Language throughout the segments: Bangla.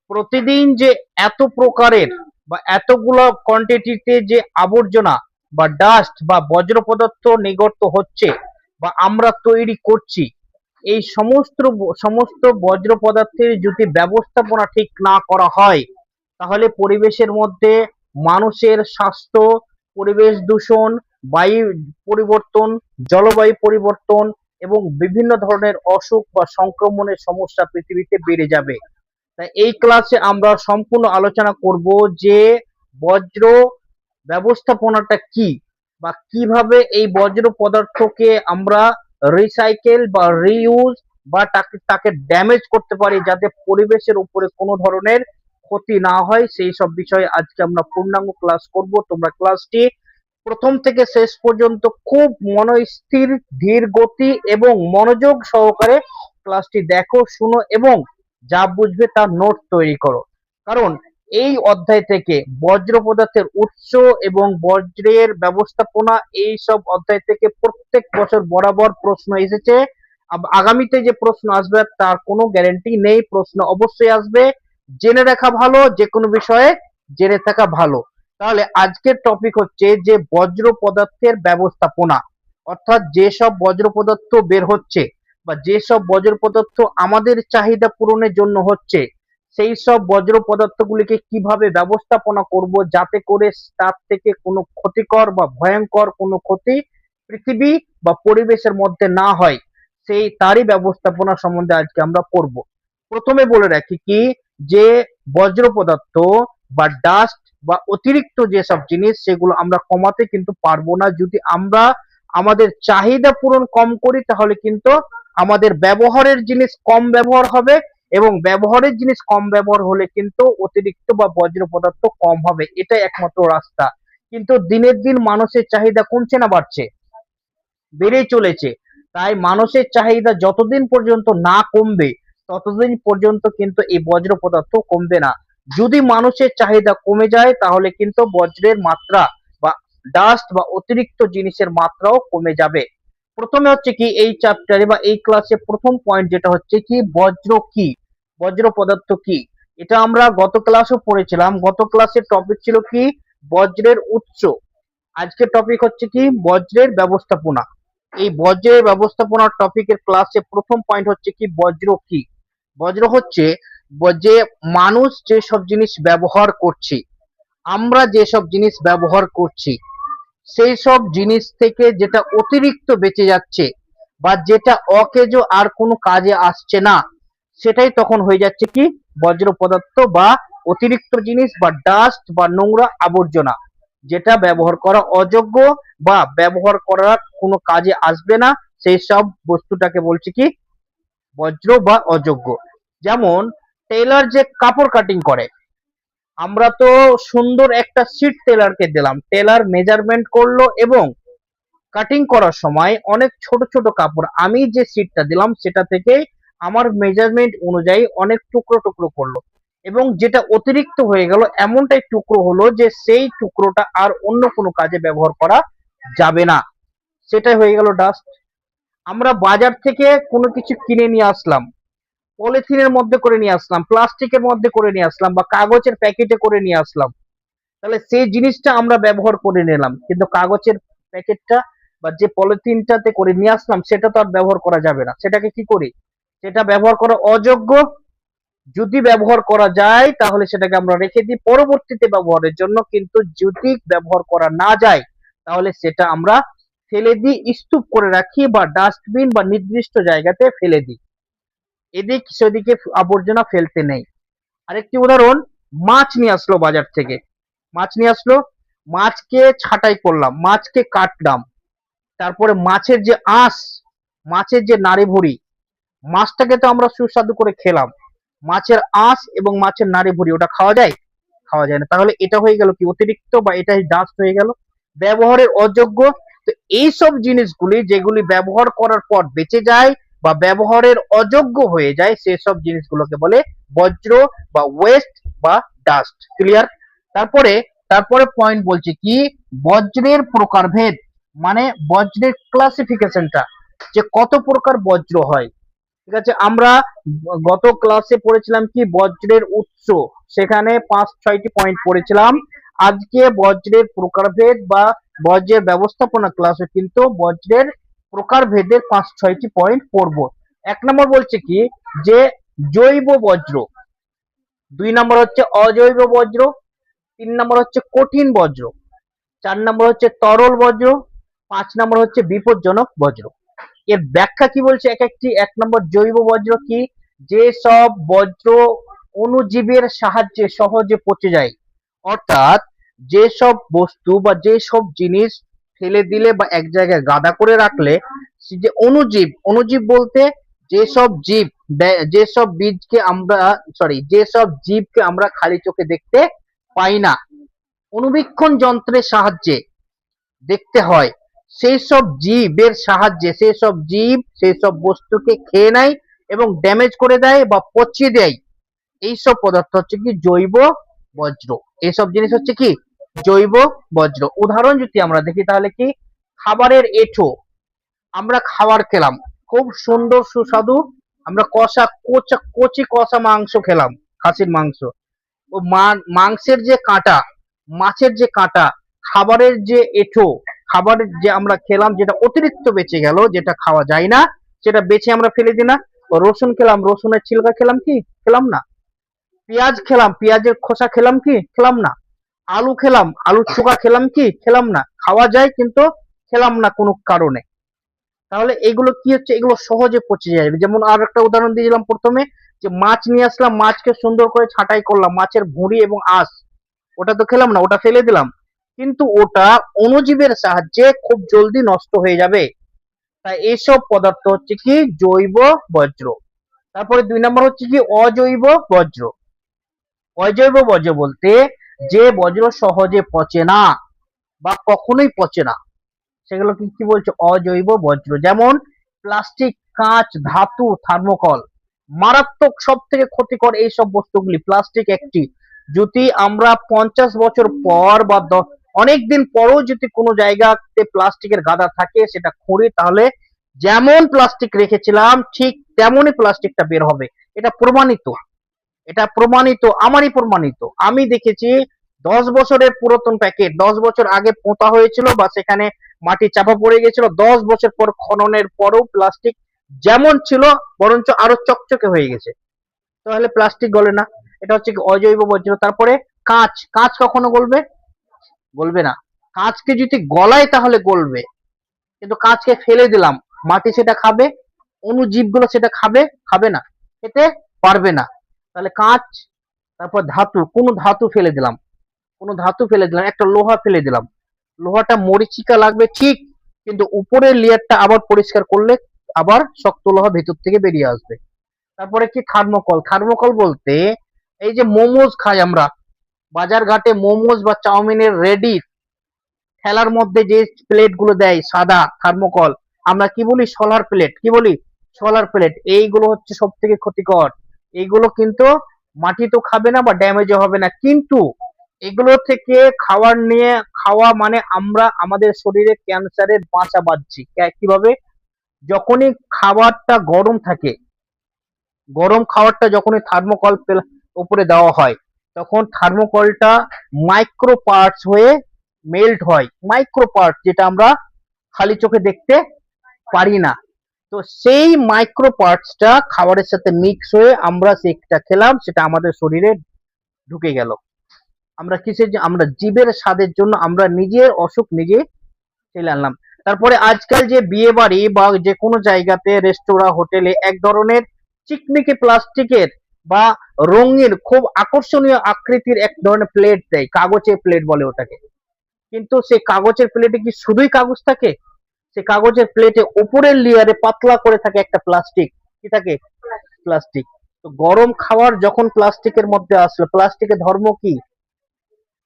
প্রতিদিন যে এত প্রকারের বা এতগুলো কোয়ান্টিটিতে যে আবর্জনা বা ডাস্ট বা বজ্র পদার্থ নির্গত হচ্ছে বা আমরা তৈরি করছি, এই সমস্ত সমস্ত বজ্র পদার্থের যদি ব্যবস্থাপনা ঠিক না করা হয়, তাহলে পরিবেশের মধ্যে মানুষের স্বাস্থ্য, পরিবেশ দূষণ, বায়ু পরিবর্তন, জলবায়ু পরিবর্তন এবং বিভিন্ন ধরনের অসুখ বা সংক্রমণের সমস্যা পৃথিবীতে বেড়ে যাবে। তাই এই ক্লাসে আমরা সম্পূর্ণ আলোচনা করব যে বজ্র ব্যবস্থাপনাটা কি বা কিভাবে এই বজ্র পদার্থকে আমরা রিসাইকেল বা রিইউজ বা তাকে তাকে ড্যামেজ করতে পারি যাতে পরিবেশের উপরে কোনো ধরনের ক্ষতি না হয়, সেই সব বিষয়ে আজকে আমরা পূর্ণাঙ্গ ক্লাস করব। তোমরা ক্লাসটি প্রথম থেকে শেষ পর্যন্ত খুব মনস্থির, ধীর গতি এবং মনোযোগ সহকারে ক্লাসটি দেখো, শুনো এবং যা বুঝবে তার নোট তৈরি করো। কারণ এই অধ্যায় থেকে বজ্র পদার্থের উৎস এবং বজ্রের ব্যবস্থাপনা, এই সব অধ্যায় থেকে প্রত্যেক বছর বরাবর প্রশ্ন এসেছে। আগামীতে যে প্রশ্ন আসবে তার কোনো গ্যারান্টি নেই, প্রশ্ন অবশ্যই আসবে। জেনে রাখা ভালো, যে কোনো বিষয়ে জেনে থাকা ভালো। তাহলে আজকের টপিক হচ্ছে যে বজ্র পদার্থের ব্যবস্থাপনা, অর্থাৎ যেসব বজ্র পদার্থ বের হচ্ছে বা যেসব বজ্র পদার্থ আমাদের চাহিদা পূরণের জন্য হচ্ছে, সেই সব বজ্র পদার্থগুলিকে কিভাবে ব্যবস্থাপনা করব যাতে করে তার থেকে কোনো ক্ষতিকর বা ভয়ঙ্কর কোনো ক্ষতি পৃথিবী বা পরিবেশের মধ্যে না হয়, সেই তারই ব্যবস্থাপনা সম্বন্ধে আজকে আমরা পড়ব। প্রথমে বলে রাখি কি, যে বজ্র পদার্থ বা ডাস্ট বা অতিরিক্ত যেসব জিনিস, সেগুলো আমরা কমাতে কিন্তু পারবো না। যদি আমরা আমাদের চাহিদা পূরণ কম করি তাহলে কিন্তু আমাদের ব্যবহারের জিনিস কম ব্যবহার হবে, এবং ব্যবহারের জিনিস কম ব্যবহার হলে কিন্তু অতিরিক্ত বা বজ্র পদার্থ কম হবে। এটাই একমাত্র রাস্তা। কিন্তু দিনের দিন মানুষের চাহিদা কমছে না বাড়ছে? বেড়েই চলেছে। তাই মানুষের চাহিদা যতদিন পর্যন্ত না কমবে ততদিন পর্যন্ত কিন্তু এই বজ্র পদার্থ কমবে না। যদি মানুষের চাহিদা কমে যায় তাহলে কিন্তু বজ্রের মাত্রা বা ডাস্ট বা অতিরিক্ত জিনিসের মাত্রাও কমে যাবে। প্রথমে হচ্ছে কি, এই চ্যাপ্টারে বা এই ক্লাসে প্রথম পয়েন্ট যেটা হচ্ছে কি, বজ্র কি, বজ্র পদার্থ কি। এটা আমরা গত ক্লাসও পড়েছিলাম। গত ক্লাসের টপিক ছিল কি, বজ্রের উৎস। আজকের টপিক হচ্ছে কি, বজ্রের ব্যবস্থাপনা। এই বজ্রের ব্যবস্থাপনার টপিকের ক্লাসে প্রথম পয়েন্ট হচ্ছে কি, বজ্র কি। বজ্র হচ্ছে যে মানুষ যেসব জিনিস ব্যবহার করছি, আমরা যেসব জিনিস ব্যবহার করছি, সেই সব জিনিস থেকে যেটা অতিরিক্ত বেঁচে যাচ্ছে বা যেটা অকেজ আর কোনো কাজে আসছে না, সেটাই তখন হয়ে যাচ্ছে কি, বজ্র পদার্থ বা অতিরিক্ত জিনিস বা ডাস্ট বা নোংরা আবর্জনা, যেটা ব্যবহার করা অযোগ্য বা ব্যবহার করার কোনো কাজে আসবে না, সেই সব বস্তুটাকে বলছি কি, বজ্র বা অযোগ্য। যেমন টেলার যে কাপড় কাটিং করে, আমরা তো সুন্দর একটা সিট টেলারকে দিলাম, টেলার মেজারমেন্ট করলো এবং কাটিং করার সময় অনেক ছোট ছোট কাপড় আমি যে সিটটা দিলাম সেটা থেকে আমার মেজারমেন্ট অনুযায়ী অনেক টুকরো টুকরো করলো, এবং যেটা অতিরিক্ত হয়ে গেল এমনটাই টুকরো হলো যে সেই টুকরোটা আর অন্য কোনো কাজে ব্যবহার করা যাবে না, সেটাই হয়ে গেল ডাস্ট। আমরা বাজার থেকে কোনো কিছু কিনে নিয়ে আসলাম, পলিথিনের মধ্যে করে নিয়ে আসলাম, প্লাস্টিকের মধ্যে করে নিয়ে আসলাম বা কাগজের প্যাকেটে করে নিয়ে আসলাম, তাহলে সেই জিনিসটা আমরা ব্যবহার করে নিলাম, কিন্তু কাগজের প্যাকেটটা বা যে পলিথিনটাতে করে নিয়ে আসলাম সেটা তো আর ব্যবহার করা যাবে না। সেটাকে কি করি, সেটা ব্যবহার করা অযোগ্য। যদি ব্যবহার করা যায় তাহলে সেটাকে আমরা রেখে দিই পরবর্তীতে ব্যবহারের জন্য, কিন্তু যদি ব্যবহার করা না যায় তাহলে সেটা আমরা ফেলে দিই, স্তূপ করে রাখি বা ডাস্টবিন বা নির্দিষ্ট জায়গাতে ফেলে দিই। এদিক সেদিকে আবর্জনা ফেলতে নেই। আরেকটি উদাহরণ, মাছ নিয়ে আসলো বাজার থেকে, মাছ নিয়ে আসলো, মাছকে ছাঁটাই করলাম, মাছকে কাটলাম, তারপরে মাছের যে আঁশ, মাছের যে নাড়ি ভুড়ি, মাছটাকে তো আমরা সুস্বাদু করে খেলাম, মাছের আঁশ এবং মাছের নাড়ি ভুড়ি ওটা খাওয়া যায়? খাওয়া যায় না। তাহলে এটা হয়ে গেল কি, অতিরিক্ত বা এটাই ডাস্ট হয়ে গেল, ব্যবহারের অযোগ্য। তো এইসব জিনিসগুলি যেগুলি ব্যবহার করার পর বেঁচে যায় বা ব্যবহারের অযোগ্য হয়ে যায়, সেসব জিনিসগুলোকে বলে বজ্র বা ওয়েস্ট বা ডাস্ট। ক্লিয়ার? তারপরে তারপরে পয়েন্ট বলছে কি, বজ্রের প্রকারভেদ, মানে বজ্রের ক্লাসিফিকেশনটা, যে কত প্রকার বজ্র হয়। ঠিক আছে। আমরা গত ক্লাসে পড়েছিলাম কি বজ্রের উৎস, সেখানে 5-6টি পয়েন্ট পড়েছিলাম। আজকে বজ্রের প্রকারভেদ বা বজ্রের ব্যবস্থাপনা ক্লাসে কিন্তু বজ্রের প্রকারভেদের 5-6টি পয়েন্ট পড়বো। 1 নম্বর বলছে কি যে জৈব বজ্র, 2 নম্বর হচ্ছে অজৈব বজ্র, 3 নম্বর হচ্ছে কঠিন বজ্র, 4 নম্বর হচ্ছে তরল বজ্র, 5 নম্বর হচ্ছে বিপজ্জনক বজ্র। এর ব্যাখ্যা কি বলছে এক একটি। 1 নম্বর জৈব বজ্র কি, যে সব বজ্র অণুজীবের সাহায্যে সহজে পচে যায়, অর্থাৎ যেসব বস্তু বা যেসব জিনিস ফেলে দিলে বা এক জায়গায় গাদা করে রাখলে যে অণুজীব, অণুজীব বলতে যেসব জীব, যেসব বীজকে আমরা যেসব জীবকে আমরা খালি চোখে দেখতে পাই না, অণুবীক্ষণ যন্ত্রের সাহায্যে দেখতে হয়, সেই সব জীবের সাহায্যে সেই সব বস্তুকে খেয়ে নেয় এবং ড্যামেজ করে দেয় বা পচিয়ে দেয়। এইসব পদার্থ হচ্ছে কি জৈব বজ্র। এইসব জিনিস হচ্ছে কি জৈব বজ্র। উদাহরণ যদি আমরা দেখি তাহলে কি, খাবারের এঁঠো, আমরা খাবার খেলাম খুব সুন্দর সুস্বাদু, আমরা কচি কষা মাংস খেলাম, খাসির মাংস, ও মাংসের যে কাঁটা, মাছের যে কাঁটা, খাবারের যে এঁঠো, খাবারের যে আমরা খেলাম যেটা অতিরিক্ত বেঁচে গেল, যেটা খাওয়া যায় না, সেটা বেছে আমরা ফেলে দিই না। রসুন খেলাম, রসুনের ছিলকা খেলাম কি খেলাম না। পেঁয়াজ খেলাম, পেঁয়াজের খোসা খেলাম কি খেলাম না। আলু খেলাম, আলুর চোখা খেলাম কি খেলাম না। খাওয়া যায় কিন্তু খেলাম না কোনো কারণে। তাহলে এগুলো কি হচ্ছে, এগুলো সহজে পচে যাবে। যেমন আর একটা উদাহরণ দিয়েছিলাম প্রথমে, যে মাছ নিয়ে আসলাম, মাছকে সুন্দর করে ছাঁটাই করলাম, মাছের ভুঁড়ি এবং আঁশ, ওটা তো খেলাম না, ওটা ফেলে দিলাম, কিন্তু ওটা অণুজীবের সাহায্যে খুব জলদি নষ্ট হয়ে যাবে। তাই এইসব পদার্থ হচ্ছে কি জৈব বজ্র। তারপরে 2 নম্বর হচ্ছে কি অজৈব বজ্র। অজৈব বজ্র বলতে যে বজ্র সহজে পচে না বা কখনোই পচে না, সেগুলো কি কি বলছে অজৈব বজ্র। যেমন প্লাস্টিক, কাঁচ, ধাতু, থার্মোকল। মারাত্মক সব থেকে ক্ষতিকর এই সব বস্তুগুলি। প্লাস্টিক একটি, যদি আমরা 50 বছর পর বা অনেক দিন পরও যদি কোনো জায়গাতে প্লাস্টিকের গাদা থাকে সেটা খুঁড়ি, তাহলে যেমন প্লাস্টিক রেখেছিলাম ঠিক তেমনই প্লাস্টিকটা বের হবে। এটা প্রমাণিত, এটা প্রমাণিত, আমারই প্রমাণিত। আমি দেখেছি 10 বছরের পুরাতন প্যাকেট, 10 বছর আগে পোঁতা হয়েছিল বা সেখানে মাটি চাপা পড়ে গেছিল, 10 বছর পর খননের পরও প্লাস্টিক যেমন ছিল বরঞ্চ আরো চকচকে হয়ে গেছে। তাহলে প্লাস্টিক গলে না, এটা হচ্ছে অজৈব বজ্র। তারপরে কাঁচ, কাঁচ কখনো গলবে? গলবে না। কাঁচকে যদি গলায় তাহলে গলবে, কিন্তু কাঁচকে ফেলে দিলাম, মাটি সেটা খাবে, অণুজীবগুলো সেটা খাবে? খাবে না, খেতে পারবে না। তাহলে কাঁচ। তারপর ধাতু, কোনো ধাতু ফেলে দিলাম, কোনো ধাতু ফেলে দিলাম, একটা লোহা ফেলে দিলাম, লোহাটা মরিচিকা লাগবে ঠিক, কিন্তু উপরের লেয়ারটা আবার পরিষ্কার করলে আবার শক্ত লোহা ভেতর থেকে বেরিয়ে আসবে। তারপরে কি থার্মোকল। থার্মোকল বলতে এই যে মোমোজ খাই আমরা, বাজার ঘাটে মোমোজ বা চাউমিনের রেডি ঠেলার মধ্যে যে প্লেট গুলো দেয় সাদা, থার্মোকল, আমরা কি বলি সোলার প্লেট, কি বলি সোলার প্লেট। এইগুলো হচ্ছে সব থেকে ক্ষতিকর। এইগুলো কিন্তু মাটি তো খাবে না বা ড্যামেজও হবে না, কিন্তু এগুলো থেকে খাবার নিয়ে খাওয়া মানে আমরা আমাদের শরীরে ক্যান্সারের বাঁচা বাঁধছি। কিভাবে? যখনই খাবারটা গরম থাকে, গরম খাবারটা যখনই থার্মোকল উপরে দেওয়া হয়, তখন থার্মোকলটা মাইক্রো পার্টস হয়ে মেল্ট হয়, মাইক্রো পার্টস, যেটা আমরা খালি চোখে দেখতে পারি না। তো সেই মাইক্রো পার্টসটা খাবারের সাথে মিক্স হয়ে আমরা সেটা খেলাম, সেটা আমাদের শরীরে ঢুকে গেল। আমরা কিসের, আমরা জীবের স্বাদের জন্য আমরা নিজের অসুখ নিজে ঠেলে আনলাম। তারপরে আজকাল যে বিয়ে বাড়ি বা যে কোনো জায়গাতে রেস্তোরাঁ, হোটেলে এক ধরনের চিকমিকি প্লাস্টিকের বা রঙিন খুব আকর্ষণীয় আকৃতির এক ধরনের প্লেট দেয়, কাগজের প্লেট বলে ওটাকে। কিন্তু সেই কাগজের প্লেটে কি শুধুই কাগজ থাকে? সেই কাগজের প্লেটে উপরের লেয়ারে পাতলা করে থাকে একটা প্লাস্টিক, কি থাকে? প্লাস্টিক। তো গরম খাবার যখন প্লাস্টিকের মধ্যে আসলো, প্লাস্টিকের ধর্ম কি?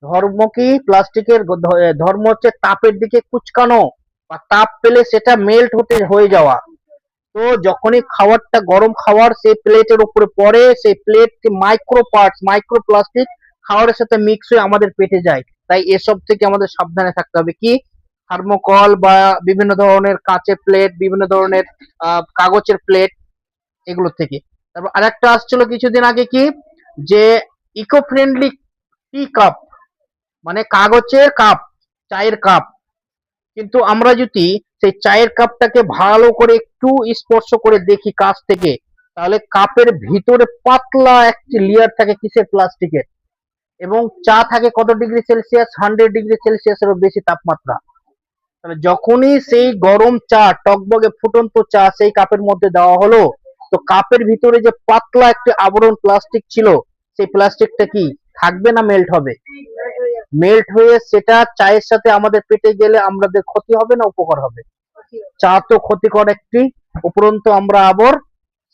ধর্ম কি প্লাস্টিকের? ধর্ম হচ্ছে তাপের দিকে কুচকানো বা তাপ পেলে সেটা মেল্ট হয়ে যাওয়া। তো যখনই খাবারটা গরম খাবার সেই প্লেটের উপরে পড়ে, সেই plate micro parts, micro plastic খাবারের সাথে মিক্স হয়ে আমাদের পেটে যায়। তাই এসব থেকে আমাদের সাবধানে থাকতে হবে। কি? থার্মোকল বা বিভিন্ন ধরনের কাঁচের প্লেট, বিভিন্ন ধরনের কাগজের প্লেট, এগুলো থেকে। তারপর আরেকটা আসছিল কিছুদিন আগে কি, যে ইকো ফ্রেন্ডলি টি কাপ, মানে কাগজের কাপ, চায়ের কাপ। কিন্তু আমরা যদি সেই চায়ের কাপটাকে ভালো করে একটু স্পর্শ করে দেখি কাছ থেকে, তাহলে কাপের ভিতরে পাতলা একটি লেয়ার থাকে কিসের, প্লাস্টিকের। এবং চা থাকে কত ডিগ্রি সেলসিয়াস, 100 ডিগ্রি সেলসিয়াসেরও বেশি তাপমাত্রা। তাহলে যখনই সেই গরম চা, টকবগে ফুটন্ত চা সেই কাপের মধ্যে দেওয়া হলো, তো কাপের ভিতরে যে পাতলা একটি আবরণ প্লাস্টিক ছিল, সেই প্লাস্টিকটা কি থাকবে না মেল্ট হবে? মেল্ট হয়ে সেটা চায়ের সাথে আমাদের পেটে গেলে আমাদের ক্ষতি হবে না উপকার হবে? চা তো ক্ষতিকর একটি, উপরন্তু আমরা আবার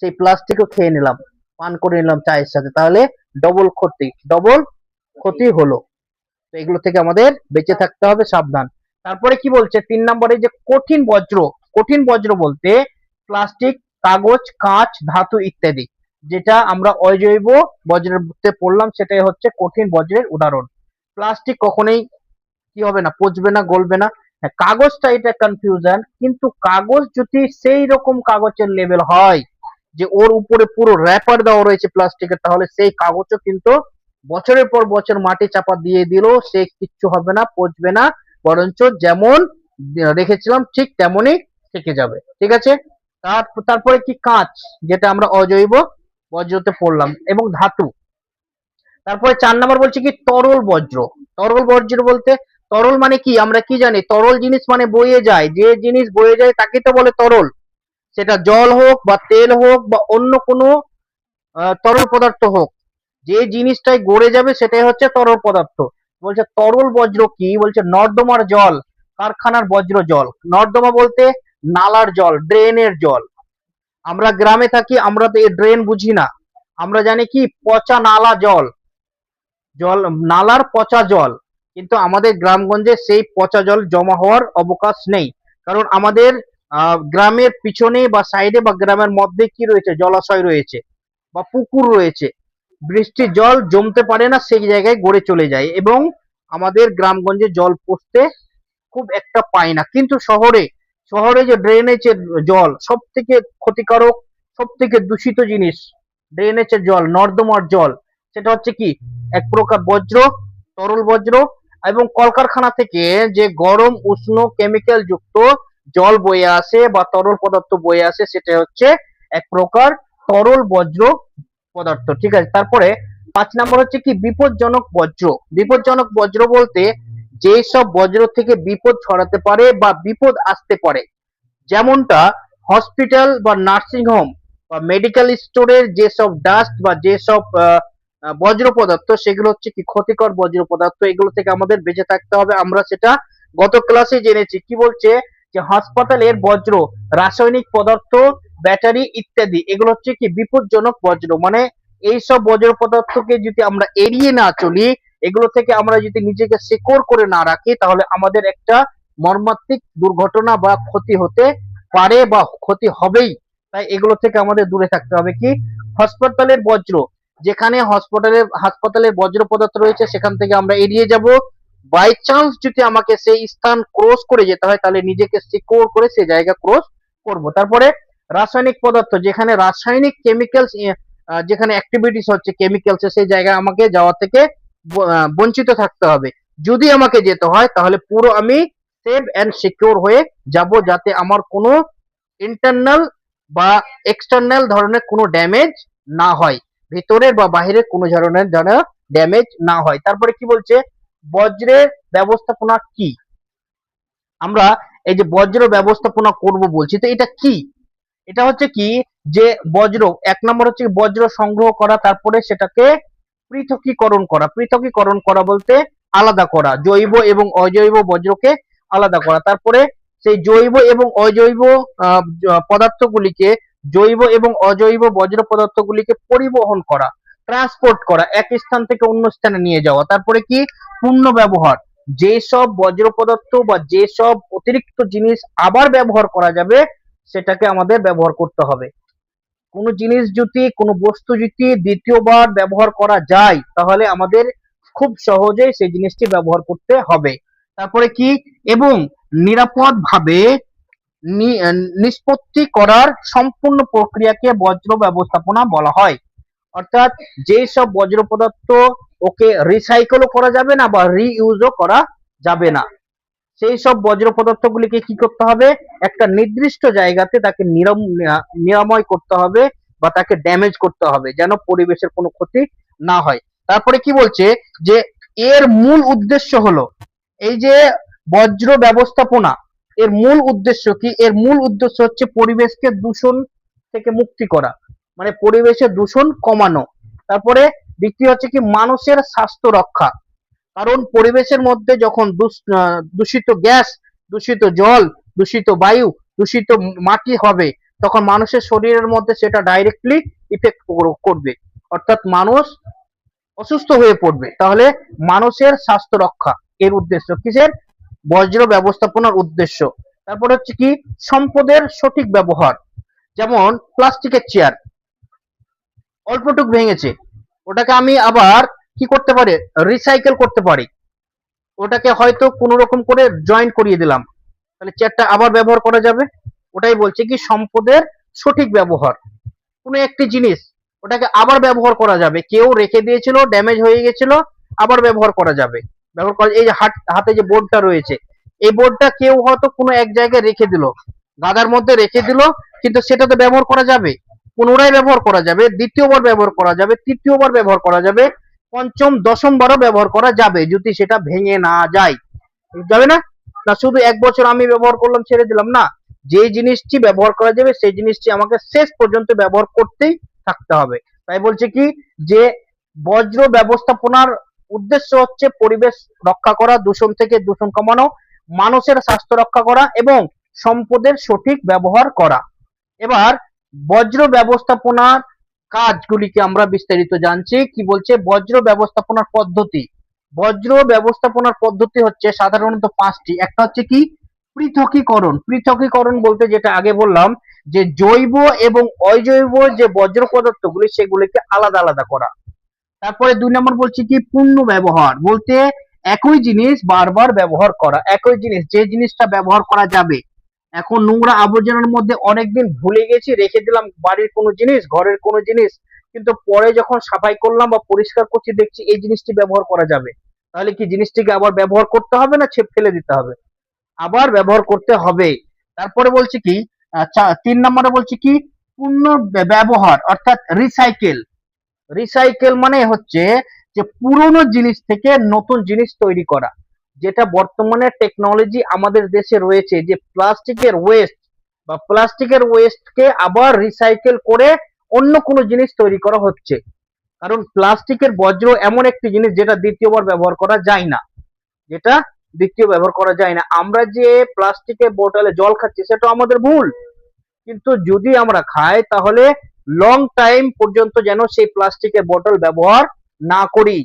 সেই প্লাস্টিকও খেয়ে নিলাম, পান করে নিলাম চায়ের সাথে, তাহলে ডবল ক্ষতি, ডবল ক্ষতি হলো। তো এগুলো থেকে আমাদের বেঁচে থাকতে হবে, সাবধান। তারপরে কি বলছে 3 নম্বরে, যে কঠিন বজ্র। কঠিন বজ্র বলতে প্লাস্টিক, কাগজ, কাঁচ, ধাতু ইত্যাদি, যেটা আমরা অজৈব বজ্রের মধ্যে পড়লাম, সেটাই হচ্ছে কঠিন বজ্রের উদাহরণ। প্লাস্টিক কখনোই কি হবে না, পচবে না, গলবে না। হ্যাঁ, কাগজটা এটা কনফিউশন, কিন্তু কাগজ যদি সেই রকম কাগজের লেভেল হয় যে ওর উপরে পুরো র্যাপার দেওয়া রয়েছে প্লাস্টিকের, তাহলে সেই কাগজও কিন্তু বছরের পর বছর মাটি চাপা দিয়ে দিল, সে কিচ্ছু হবে না, পচবে না, বরঞ্চ যেমন রেখেছিলাম ঠিক তেমনই থেকে যাবে। ঠিক আছে। তারপরে কি, কাঁচ, যেটা আমরা অজৈব বজ্রতে পড়লাম, এবং ধাতু। তারপরে 4 নম্বর বলছে কি, তরল বজ্র। তরল বজ্র বলতে, তরল মানে কি, আমরা কি জানি, তরল জিনিস মানে বয়ে যায়, যে জিনিস বয়ে যায় তাকে তো বলে তরল। সেটা জল হোক বা তেল হোক বা অন্য কোনো তরল পদার্থ হোক, যে জিনিসটাই গড়ে যাবে সেটাই হচ্ছে তরল পদার্থ। বলছে তরল বজ্র কি, বলছে নর্দমার জল, কারখানার বজ্র জল। নর্দমা বলতে নালার জল, ড্রেনের জল। আমরা গ্রামে থাকি, আমরা তো এই ড্রেন বুঝি না, আমরা জানি কি পচা নালা জল, জল নালার পচা জল। কিন্তু আমাদের গ্রামগঞ্জে সেই পচা জল জমা হওয়ার অবকাশ নেই, কারণ আমাদের গ্রামের পিছনে বা সাইডে বা গ্রামের মধ্যে কি রয়েছে, জলাশয় রয়েছে বা পুকুর রয়েছে। বৃষ্টির জল জমতে পারে না, সেই জায়গায় গড়ে চলে যায়, এবং আমাদের গ্রামগঞ্জে জল পড়তে খুব একটা পাই না। কিন্তু শহরে, শহরে যে ড্রেনেজের জল সব থেকে ক্ষতিকারক, সব থেকে দূষিত জিনিস, ড্রেনেজের জল, নর্দমার জল, সেটা হচ্ছে কি এক প্রকার বজ্র, তরল বজ্র। এবং কলকারখানা থেকে যে গরম উষ্ণ কেমিক্যাল যুক্ত জল বয়ে আসে বা তরল পদার্থ বয়ে আসে, সেটা হচ্ছে এক প্রকার তরল বজ্র পদার্থ। ঠিক আছে। তারপরে 5 নম্বর হচ্ছে কি, বিপজ্জনক বজ্র। বিপজ্জনক বজ্র বলতে যেসব বজ্র থেকে বিপদ ছড়াতে পারে বা বিপদ আসতে পারে, যেমনটা হসপিটাল বা নার্সিং হোম বা মেডিকেল স্টোরের যেসব ডাস্ট বা যেসব বজ্র পদার্থ, সেগুলো হচ্ছে কি ক্ষতিকর বজ্র পদার্থ। এগুলো থেকে আমাদের বেঁচে থাকতে হবে। আমরা সেটা গত ক্লাসে জেনেছি। কি বলছে, যে হাসপাতালের বজ্র, রাসায়নিক পদার্থ, ব্যাটারি ইত্যাদি, এগুলো হচ্ছে কি বিপজ্জনক বজ্র। মানে এইসব বজ্র পদার্থকে যদি আমরা এড়িয়ে না চলি, এগুলো থেকে আমরা যদি নিজেকে সিকিউর করে না রাখি, তাহলে আমাদের একটা মর্মান্তিক দুর্ঘটনা বা ক্ষতি হতে পারে বা ক্ষতি হবেই। তাই এগুলো থেকে আমাদের দূরে থাকতে হবে। কি, হাসপাতালের বজ্র, যেখানে হাসপাতালের বজ্র পদার্থ রয়েছে সেখান থেকে আমরা এড়িয়ে যাব। বাই চান্স যদি আমাকে সেই স্থান ক্রস করে যেতে হয়, তাহলে নিজেকে সিকিউর করে সেই জায়গা ক্রস করব। তারপরে রাসায়নিক পদার্থ, যেখানে রাসায়নিক কেমিক্যালস, যেখানে অ্যাক্টিভিটিস হচ্ছে কেমিক্যালস, সেই জায়গায় আমাকে যাওয়া থেকে বঞ্চিত থাকতে হবে। যদি আমাকে যেতে হয়, তাহলে পুরো আমি সেভ এন্ড সিকিউর হয়ে যাব, যাতে আমার কোনো ইন্টারনাল বা এক্সটার্নাল ধরনের কোনো ড্যামেজ না হয়, ভিতরের বা বাহিরের কোনো ধরনের যেন ড্যামেজ না হয়। তারপরে কি বলছে, বজ্রের ব্যবস্থাপনা কি। আমরা এই যে বজ্র ব্যবস্থাপনা করব বলছি, তো এটা কি, এটা হচ্ছে কি, যে বজ্র, 1 নম্বর হচ্ছে বজ্র সংগ্রহ করা, তারপরে সেটাকে পৃথকীকরণ করা। পৃথকীকরণ করা বলতে আলাদা করা, জৈব এবং অজৈব বজ্রকে আলাদা করা। তারপরে সেই জৈব এবং অজৈব পদার্থগুলিকে, জৈব এবং অজৈব বজ্র পদার্থগুলিকে পরিবহন করা, ট্রান্সপোর্ট করা, এক স্থান থেকে অন্য স্থানে নিয়ে যাওয়া। তারপরে কি, পূর্ণ ব্যবহার, যেসব বজ্র পদার্থ বা যেসব অতিরিক্ত জিনিস আবার ব্যবহার করা যাবে, সেটাকে আমাদের ব্যবহার করতে হবে। কোনো জিনিস যদি, কোনো বস্তু যদি দ্বিতীয়বার ব্যবহার করা যায়, তাহলে আমাদের খুব সহজেই সেই জিনিসটি ব্যবহার করতে হবে। তারপরে কি, এবং নিরাপদ ভাবে, নিষ্পত্তি করার সম্পূর্ণ প্রক্রিয়াকে বজ্র ব্যবস্থাপনা বলা হয়। অর্থাৎ যেসব বজ্র পদার্থ ওকে রিসাইকেলও করা যাবে না বা রিইউজও করা যাবে না, সেই সব বজ্র পদার্থগুলিকে কি করতে হবে, একটা নির্দিষ্ট জায়গাতে তাকে নিরাময় করতে হবে বা তাকে ড্যামেজ করতে হবে, যেন পরিবেশের কোনো ক্ষতি না হয়। তারপরে কি বলছে যে এর মূল উদ্দেশ্য হলো, এই যে বজ্র ব্যবস্থাপনা, এর মূল উদ্দেশ্য কি? এর মূল উদ্দেশ্য হচ্ছে পরিবেশকে দূষণ থেকে মুক্তি করা, মানে পরিবেশের দূষণ কমানো। তারপরে দ্বিতীয় হচ্ছে কি মানুষের স্বাস্থ্য রক্ষা, কারণ পরিবেশের মধ্যে যখন দূষিত গ্যাস, দূষিত জল, দূষিত বায়ু, দূষিত মাটি হবে, তখন মানুষের শরীরের মধ্যে সেটা ডাইরেক্টলি ইফেক্ট করবে, অর্থাৎ মানুষ অসুস্থ হয়ে পড়বে। তাহলে মানুষের স্বাস্থ্য রক্ষা এর উদ্দেশ্য, কিসের? বজ্র ব্যবস্থাপনার উদ্দেশ্য। তারপর হচ্ছে কি সম্পদের সঠিক ব্যবহার, যেমন প্লাস্টিকের চেয়ার অল্পটুক ভেঙেছে, ওটাকে আমি আবার কি করতে পারি, রিসাইকেল করতে পারি, ওটাকে হয়তো কোনো রকম করে জয়েন্ট করিয়ে দিলাম, তাহলে চেয়ারটা আবার ব্যবহার করা যাবে। ওটাই বলছে কি সম্পদের সঠিক ব্যবহার। কোনো একটি জিনিস ওটাকে আবার ব্যবহার করা যাবে, কেউ রেখে দিয়েছিল, ড্যামেজ হয়ে গেছিল, আবার ব্যবহার করা যাবে। ব্যবহার করা, এই যে হাতে যে বোর্ডটা রয়েছে, এই বোর্ডটা কেউ হয়তো কোনো এক জায়গায় রেখে দিল, গাদার মধ্যে রেখে দিল, কিন্তু সেটা তো ব্যবহার করা যাবে, পুনরায় ব্যবহার করা যাবে, দ্বিতীয়বার ব্যবহার করা যাবে, তৃতীয়বার ব্যবহার করা যাবে, পঞ্চম দশম বারও ব্যবহার করা যাবে, যদি সেটা ভেঙে না যায়। যাবে না, না শুধু এক বছর আমি ব্যবহার করলাম ছেড়ে দিলাম, না, যে জিনিসটি ব্যবহার করা যাবে সেই জিনিসটি আমাকে শেষ পর্যন্ত ব্যবহার করতেই থাকতে হবে। তাই বলছে কি যে বজ্র ব্যবস্থাপনার উদ্দেশ্য হচ্ছে পরিবেশ রক্ষা করা, দূষণ থেকে দূষণ কমানো, মানুষের স্বাস্থ্য রক্ষা করা এবং সম্পদের সঠিক ব্যবহার করা। এবার বজ্র ব্যবস্থাপনার কাজগুলিকে আমরা বিস্তারিত জানছি। কি বলছে বজ্র ব্যবস্থাপনার পদ্ধতি? বজ্র ব্যবস্থাপনার পদ্ধতি হচ্ছে সাধারণত পাঁচটি। একটা হচ্ছে কি পৃথকীকরণ। পৃথকীকরণ বলতে যেটা আগে বললাম যে জৈব এবং অজৈব যে বজ্র পদার্থগুলি সেগুলিকে আলাদা আলাদা করা। তারপরে 2 নম্বর বলছি কি পূর্ণ ব্যবহার, বলতে একই জিনিস বারবার ব্যবহার করা। একই জিনিস, যে জিনিসটা ব্যবহার করা যাবে, এখন নোংরা আবর্জনার মধ্যে অনেকদিন ভুলে গেছি, রেখে দিলাম বাড়ির কোনো জিনিস, ঘরের কোনো জিনিস, কিন্তু পরে যখন সাফাই করলাম বা পরিষ্কার করছি দেখছি এই জিনিসটি ব্যবহার করা যাবে, তাহলে কি জিনিসটিকে আবার ব্যবহার করতে হবে না ফেলে দিতে হবে? আবার ব্যবহার করতে হবে। তারপরে বলছি কি 3 নম্বরে বলছি কি পূর্ণ ব্যবহার, অর্থাৎ রিসাইকেল। রিসাইকেল মানে হচ্ছে যে পুরনো জিনিস থেকে নতুন জিনিস তৈরি করা, যেটা বর্তমানে টেকনোলজি আমাদের দেশে রয়েছে, যে প্লাস্টিকের ওয়েস্ট বা প্লাস্টিকের ওয়েস্টকে আবার রিসাইকেল করে অন্য কোনো জিনিস তৈরি করা হচ্ছে। কারণ প্লাস্টিকের বজ্র এমন একটি জিনিস যেটা দ্বিতীয়বার ব্যবহার করা যায় না, যেটা দ্বিতীয় ব্যবহার করা যায় না। আমরা যে প্লাস্টিকের বোতলে জল খাচ্ছি সেটা আমাদের ভুল, কিন্তু যদি আমরা খাই তাহলে লং টাইম পর্যন্ত যেন সেই প্লাস্টিকের বোতল ব্যবহার না করি,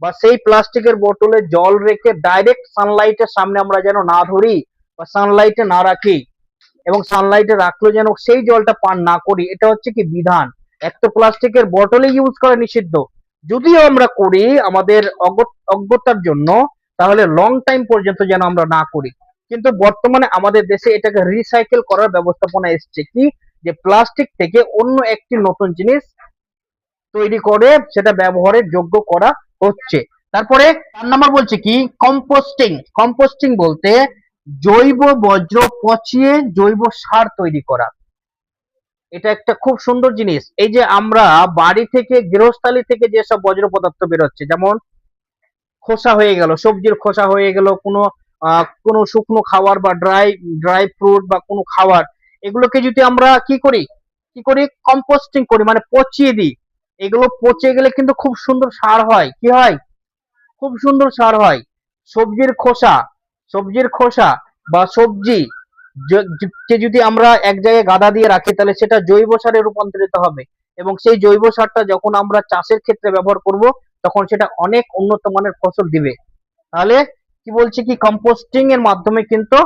বা সেই প্লাস্টিকের বোতলে জল রেখে ডাইরেক্ট সানলাইটের সামনে আমরা যেন না ধরি বা সানলাইটে না রাখি, এবং সানলাইটে রাখলে যেন সেই জলটা পান না করি। এটা হচ্ছে কি বিধান। এক তো প্লাস্টিকের বোতলে ইউজ করা নিষিদ্ধ, যদিও আমরা করি আমাদের অজ্ঞতার জন্য, তাহলে লং টাইম পর্যন্ত যেন আমরা না করি। কিন্তু বর্তমানে আমাদের দেশে এটাকে রিসাইকেল করার ব্যবস্থাপনা এসছে, কি যে প্লাস্টিক থেকে অন্য একটি নতুন জিনিস তৈরি করে সেটা ব্যবহারের যোগ্য করা হচ্ছে। তারপরে 4 নম্বর বলছে কি কম্পোস্টিং। কম্পোস্টিং বলতে জৈব বজ্র পচিয়ে জৈব সার তৈরি করা। এটা একটা খুব সুন্দর জিনিস। এই যে আমরা বাড়ি থেকে, গৃহস্থালী থেকে যেসব বজ্র পদার্থ বেরোচ্ছে, যেমন খোসা হয়ে গেল, সবজির খোসা হয়ে গেল, কোনো শুকনো খাবার বা ড্রাই ফ্রুট বা কোনো খাবার, এগুলোকে যদি আমরা কি করি কম্পোস্টিং করি, মানে পচিয়ে দিই, এগুলো পচে গেলে কিন্তু খুব সুন্দর সার হয়। কি হয়? খুব সুন্দর সার হয়। সবজির খোসা, সবজির খোসা বা সবজি কে যদি আমরা এক জায়গায় গাদা দিয়ে রাখি, তাহলে সেটা জৈব সারে রূপান্তরিত হবে, এবং সেই জৈব সারটা যখন আমরা চাষের ক্ষেত্রে ব্যবহার করব তখন সেটা অনেক উন্নত মানের ফসল দিবে। তাহলে কি বলছে কি কম্পোস্টিং এর মাধ্যমে কিন্তু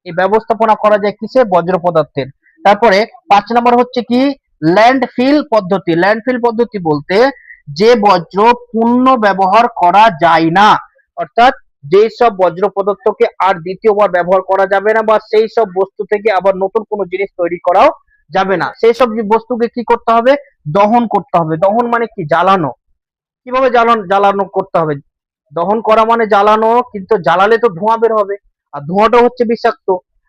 এই ব্যবস্থাপনা করা যায় কিসে? বজ্র পদার্থের। তারপরে 5 নম্বর হচ্ছে কি ল্যান্ডফিল পদ্ধতি। ল্যান্ডফিল পদ্ধতি বলতে যে বজ্র পুনঃ ব্যবহার করা যায় না, অর্থাৎ যেই সব বজ্র পদার্থকে আর দ্বিতীয়বার ব্যবহার করা যাবে না, বা সেই সব বস্তু থেকে আবার নতুন কোনো জিনিস তৈরি করাও যাবে না। সেই সব বস্তুকে কি করতে হবে? দহন করতে হবে। দহন মানে কি? জ্বালানো। কিভাবে জ্বালানো করতে হবে? দহন করা মানে জ্বালানো, কিন্তু জ্বালালে তো ধোঁয়া বের হবে, আর ধোঁয়াটা হচ্ছে বিষাক্ত।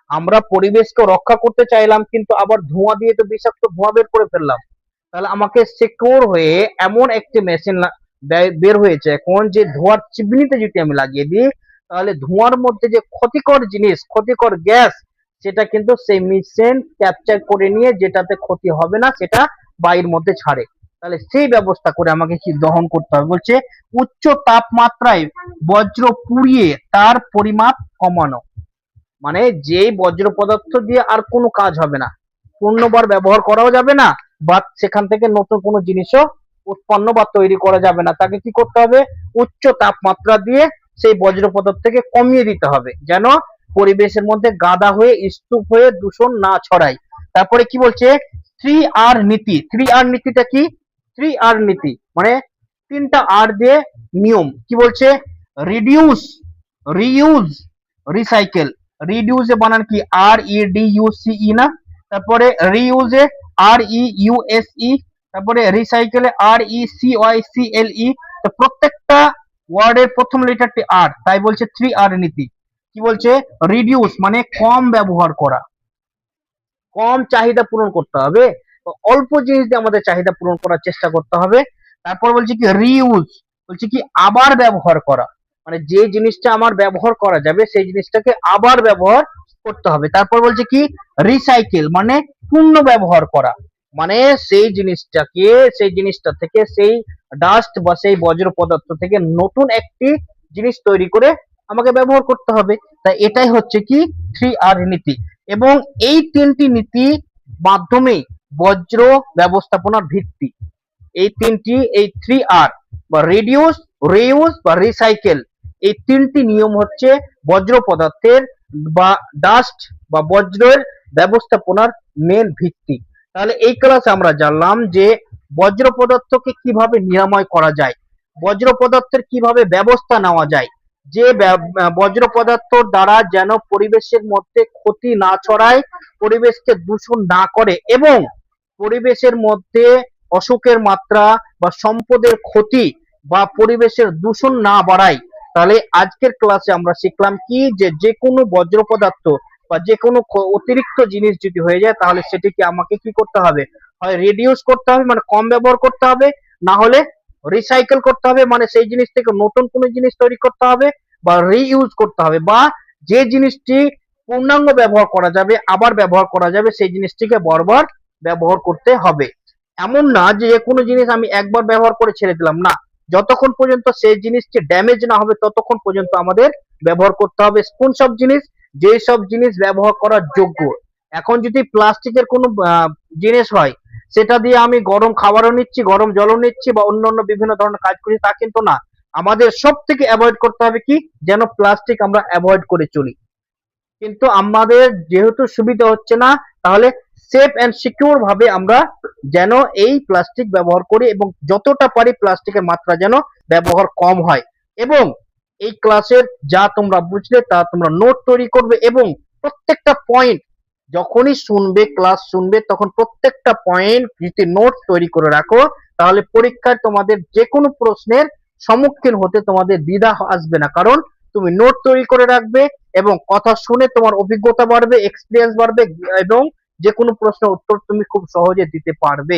আমরা পরিবেশকে রক্ষা করতে চাইলাম, কিন্তু আবার ধোঁয়া দিয়ে তো বিষাক্ত ধোঁয়া বের করে ফেললাম। তাহলে আমাকে সিকিউর হয়ে এমন একটি মেশিন বের হয়েছে এখন, যে ধোঁয়ার চিমনিতে যদি আমি লাগিয়ে দিই, তাহলে ধোঁয়ার মধ্যে যে ক্ষতিকর জিনিস, ক্ষতিকর গ্যাস, সেটা কিন্তু সেই মেশিন ক্যাপচার করে নিয়ে যেটাতে ক্ষতি হবে না সেটা বায়ুর মধ্যে ছাড়ে। তাহলে সেই ব্যবস্থা করে আমাকে কি দহন করতে হবে? বলছে উচ্চ তাপমাত্রায় বজ্র পুড়িয়ে তার পরিমাপ কমানো। মানে যেই বজ্র পদার্থ দিয়ে আর কোনো কাজ হবে না, পূর্ণবার ব্যবহার করাও যাবে না, বা সেখান থেকে নতুন কোনো জিনিসও উৎপন্ন বা তৈরি করা যাবে না, তাকে কি করতে হবে? উচ্চ তাপমাত্রা দিয়ে সেই বজ্র পদার্থকে কমিয়ে দিতে হবে, যেন পরিবেশের মধ্যে গাদা হয়ে স্তূপ হয়ে দূষণ না ছড়ায়। তারপরে কি বলছে? 3R নীতি। 3R নীতিটা কি? 3R নীতি মানে তিনটা আর দিয়ে নিয়ম। কি বলছে? Reduce, reuse, recycle. রিডিউস এ বানান কি? REDUCE না? তারপরে রিইউজে REUSE, তারপরে রিসাইকেলে RECYCLE। তো প্রত্যেকটা ওয়ার্ডের প্রথম লেটারটি আর, তাই বলছে 3R নীতি। কি বলছে? রিডিউস মানে কম ব্যবহার করা, কম চাহিদা পূরণ করতে হবে, তো অল্প জিনিস দিয়ে আমাদের চাহিদা পূরণ করার চেষ্টা করতে হবে। তারপর বলছে কি? রিইউজ, বলছে কি? আবার ব্যবহার করা, মানে যে জিনিসটা আমার ব্যবহার করা যাবে সেই জিনিসটাকে আবার ব্যবহার করতে হবে। তারপর বলছে কি? রিসাইকেল মানে পূর্ণ ব্যবহার করা, মানে সেই জিনিসটাকে, সেই জিনিসটা থেকে, সেই ডাস্ট বা সেই বজ্র পদার্থ থেকে নতুন একটি জিনিস তৈরি করে আমাকে ব্যবহার করতে হবে। তাই এটাই হচ্ছে কি? 3R নীতি। এবং এই তিনটি নীতি মাধ্যমে বজ্র ব্যবস্থাপনার ভিত্তি। এই তিনটি, এই 3R বা রিডিউস, রিইউজ বা রিসাইকেল, এই তিনটি নিয়ম হচ্ছে বজ্র পদার্থের বা ডাস্ট বা বজ্রের ব্যবস্থাপনার মেন ভিত্তি। তাহলে এই ক্লাসে আমরা জানলাম যে বজ্র পদার্থকে কিভাবে নিরাময় করা যায়, বজ্র পদার্থের কিভাবে ব্যবস্থা নেওয়া যায়, যে বজ্র পদার্থ দ্বারা যেন পরিবেশের মধ্যে ক্ষতি না ছড়ায়, পরিবেশকে দূষণ না করে, এবং পরিবেশের মধ্যে অসুখের মাত্রা বা সম্পদের ক্ষতি বা পরিবেশের দূষণ না বাড়ায়। তাহলে আজকের ক্লাসে আমরা শিখলাম কি? যে যে কোনো বজ্র পদার্থ বা যে কোনো অতিরিক্ত জিনিস যদি হয়ে যায়, তাহলে সেটিকে আমাকে কি করতে হবে? হয় রিডিউস করতে হবে, মানে কম ব্যবহার করতে হবে, না হলে রিসাইকেল করতে হবে, মানে সেই জিনিস থেকে নতুন কোনো জিনিস তৈরি করতে হবে, বা রিইউজ করতে হবে, বা যে জিনিসটি পূর্ণাঙ্গ ব্যবহার করা যাবে, আবার ব্যবহার করা যাবে, সেই জিনিসটিকে বারবার ব্যবহার করতে হবে। এমন না যে কোনো জিনিস আমি একবার ব্যবহার করে ছেড়ে দিলাম, না, যতক্ষণ পর্যন্ত সেই জিনিসটি ড্যামেজ না হবে ততক্ষণ পর্যন্ত আমাদের ব্যবহার করতে হবে। কোন সব জিনিস? যে সব জিনিস ব্যবহার করার যোগ্য। এখন যদি প্লাস্টিকের কোনো জিনিস হয়, সেটা দিয়ে আমি গরম খাবারও নিচ্ছি, গরম জলও নিচ্ছি, বা অন্যান্য বিভিন্ন ধরনের কাজ করছি, তা কিন্তু না। আমাদের সব থেকে অ্যাভয়েড করতে হবে কি? যেন প্লাস্টিক আমরা অ্যাভয়েড করে চলি। কিন্তু আমাদের যেহেতু সুবিধা হচ্ছে না, তাহলে সেফ এন্ড সিকিউর ভাবে আমরা যেন এই প্লাস্টিক ব্যবহার করি, এবং যতটা পারি প্লাস্টিকের মাত্রা যেন ব্যবহার কম হয়। এবং এই ক্লাসের যা তোমরা বুঝলে তা তোমরা নোট তৈরি করবে, এবং প্রত্যেকটা পয়েন্ট যখনই শুনবে, ক্লাস শুনবে, তখন প্রত্যেকটা পয়েন্ট যদি নোট তৈরি করে রাখো, তাহলে পরীক্ষায় তোমাদের যে কোনো প্রশ্নের সম্মুখীন হতে তোমাদের দ্বিধা আসবে না, কারণ তুমি নোট তৈরি করে রাখবে, এবং কথা শুনে তোমার অভিজ্ঞতা বাড়বে, এক্সপিরিয়েন্স বাড়বে, এবং যে কোনো প্রশ্নের উত্তর তুমি খুব সহজে দিতে পারবে।